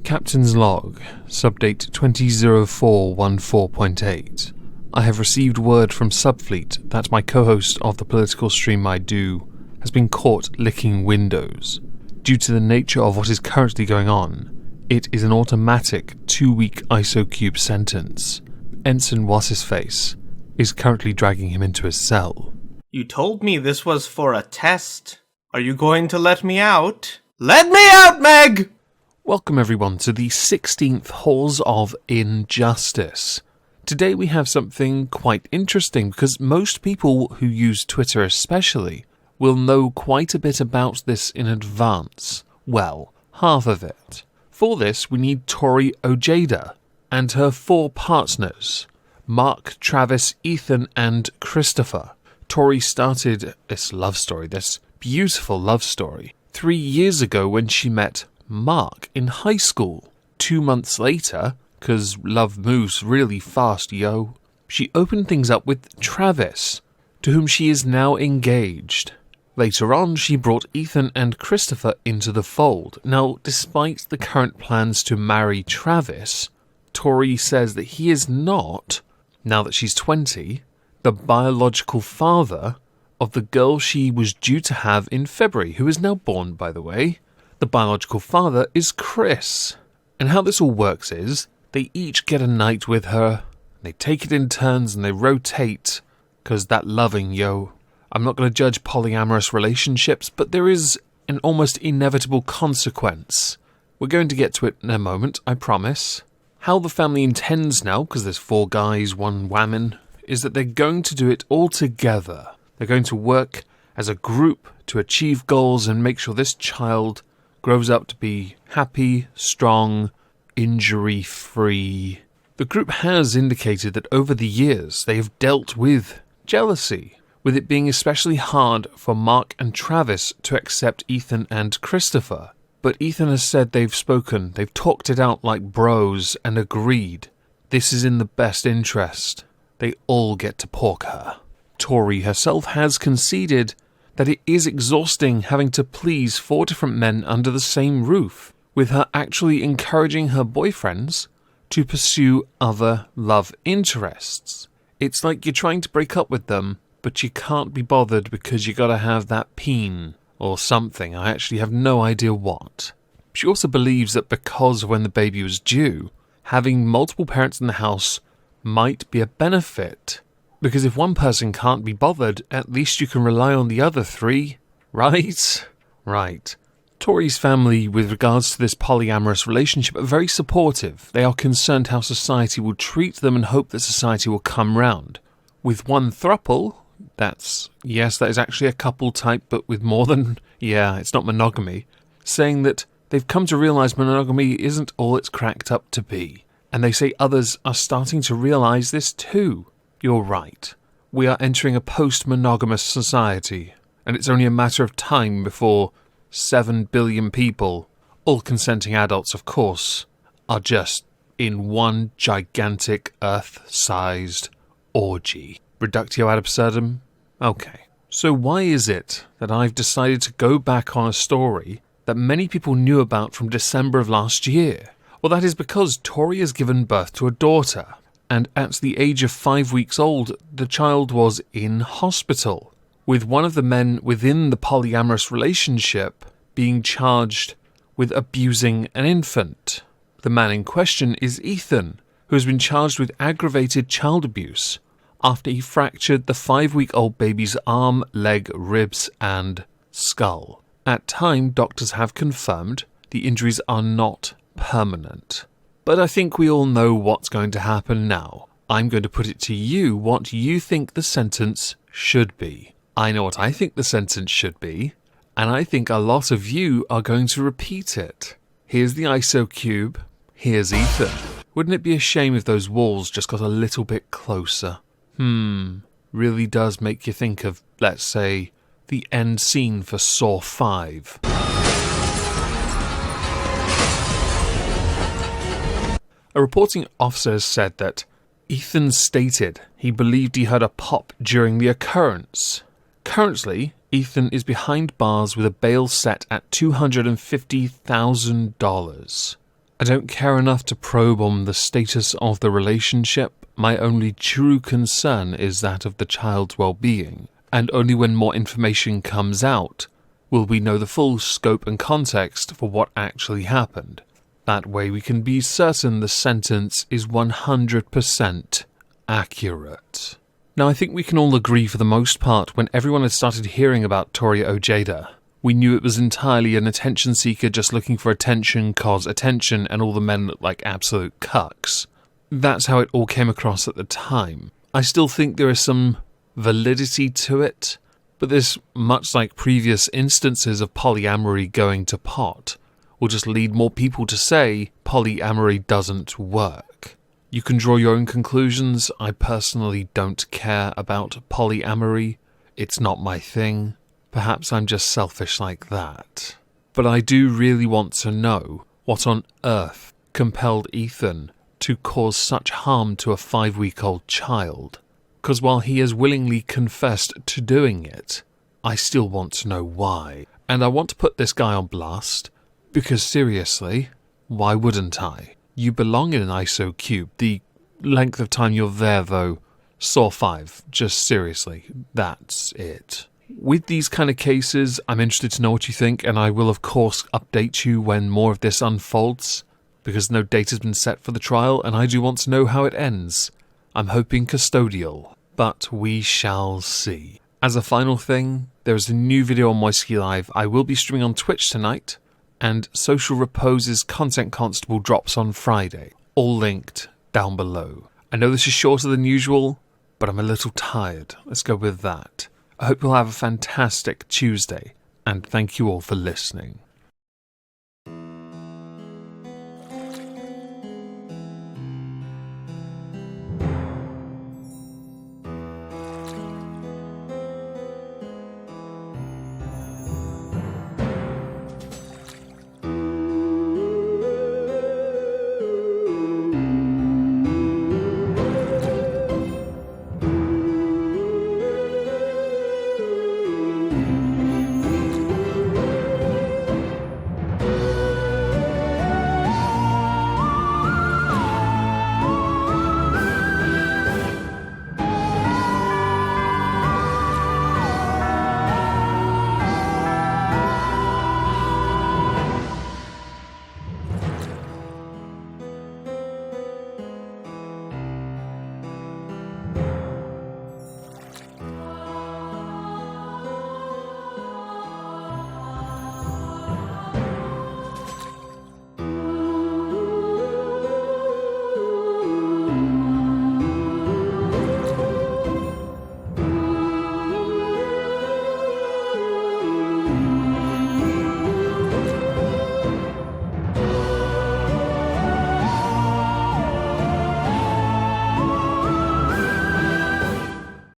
Captain's Log, subdate 200414.8. I have received word from Subfleet that my co-host of the political stream I do has been caught licking windows. Due to the nature of what is currently going on, it is an automatic 2-week ISO-cube sentence. Ensign What's-His-Face is currently dragging him into his cell. You told me this was for a test. Are you going to let me out? Let me out, Meg! Welcome everyone to the 16th Halls of Injustice. Today we have something quite interesting because most people who use Twitter especially will know quite a bit about this in advance. Well, half of it. For this we need Tori Ojeda and her 4 partners, Mark, Travis, Ethan and Christopher. Tori started this love story, this beautiful love story, 3 years ago when she met Mark in high school. 2 months later, because love moves really fast, yo, she opened things up with Travis, to whom she is now engaged. Later on, she brought Ethan and Christopher into the fold. Now, despite the current plans to marry Travis, Tori says that he is not, now that she's 20, the biological father of the girl she was due to have in February, who is now born, by the way. The biological father is Chris. And how this all works is, they each get a night with her, they take it in turns and they rotate, because that loving, yo. I'm not going to judge polyamorous relationships, but there is an almost inevitable consequence. We're going to get to it in a moment, I promise. How the family intends now, because there's 4 guys, 1 woman, is that they're going to do it all together. They're going to work as a group to achieve goals and make sure this child grows up to be happy, strong, injury-free. The group has indicated that over the years they have dealt with jealousy, with it being especially hard for Mark and Travis to accept Ethan and Christopher. But Ethan has said they've spoken, they've talked it out like bros and agreed. This is in the best interest. They all get to pork her. Tori herself has conceded that it is exhausting having to please 4 different men under the same roof, with her actually encouraging her boyfriends to pursue other love interests. It's like you're trying to break up with them, but you can't be bothered because you gotta have that peen, or something. I actually have no idea what. She also believes that because when the baby was due, having multiple parents in the house might be a benefit. Because if one person can't be bothered, at least you can rely on the other 3, right? Right. Tori's family, with regards to this polyamorous relationship, are very supportive. They are concerned how society will treat them and hope that society will come round. With one throuple, that is actually a couple type, but with more than, it's not monogamy, saying that they've come to realise monogamy isn't all it's cracked up to be. And they say others are starting to realise this too. You're right. We are entering a post-monogamous society, and it's only a matter of time before 7 billion people, all consenting adults of course, are just in one gigantic Earth-sized orgy. Reductio ad absurdum? Okay. So why is it that I've decided to go back on a story that many people knew about from December of last year? Well, that is because Tori has given birth to a daughter, and at the age of 5 weeks old, the child was in hospital, with one of the men within the polyamorous relationship being charged with abusing an infant. The man in question is Ethan, who has been charged with aggravated child abuse after he fractured the 5-week-old baby's arm, leg, ribs, and skull. At time, doctors have confirmed the injuries are not permanent. But I think we all know what's going to happen now. I'm going to put it to you what you think the sentence should be. I know what I think the sentence should be, and I think a lot of you are going to repeat it. Here's the ISO cube, here's Ethan. Wouldn't it be a shame if those walls just got a little bit closer? Really does make you think of, let's say, the end scene for Saw 5. A reporting officer said that Ethan stated he believed he heard a pop during the occurrence. Currently, Ethan is behind bars with a bail set at $250,000. I don't care enough to probe on the status of the relationship. My only true concern is that of the child's well-being, and only when more information comes out will we know the full scope and context for what actually happened. That way we can be certain the sentence is 100% accurate. Now, I think we can all agree for the most part, when everyone had started hearing about Toria Ojeda, we knew it was entirely an attention seeker just looking for attention, cause attention, and all the men looked like absolute cucks. That's how it all came across at the time. I still think there is some validity to it, but this, much like previous instances of polyamory going to pot, will just lead more people to say polyamory doesn't work. You can draw your own conclusions. I personally don't care about polyamory. It's not my thing. Perhaps I'm just selfish like that. But I do really want to know what on earth compelled Ethan to cause such harm to a 5-week-old child. Because while he has willingly confessed to doing it, I still want to know why. And I want to put this guy on blast, because seriously, why wouldn't I? You belong in an ISO cube. The length of time you're there, though, Saw 5. Just seriously, that's it. With these kind of cases, I'm interested to know what you think, and I will of course update you when more of this unfolds, because no date has been set for the trial, and I do want to know how it ends. I'm hoping custodial, but we shall see. As a final thing, there is a new video on Moisky Live. I will be streaming on Twitch tonight, and Social Repose's Content Constable drops on Friday. All linked down below. I know this is shorter than usual, but I'm a little tired. Let's go with that. I hope you'll have a fantastic Tuesday, and thank you all for listening.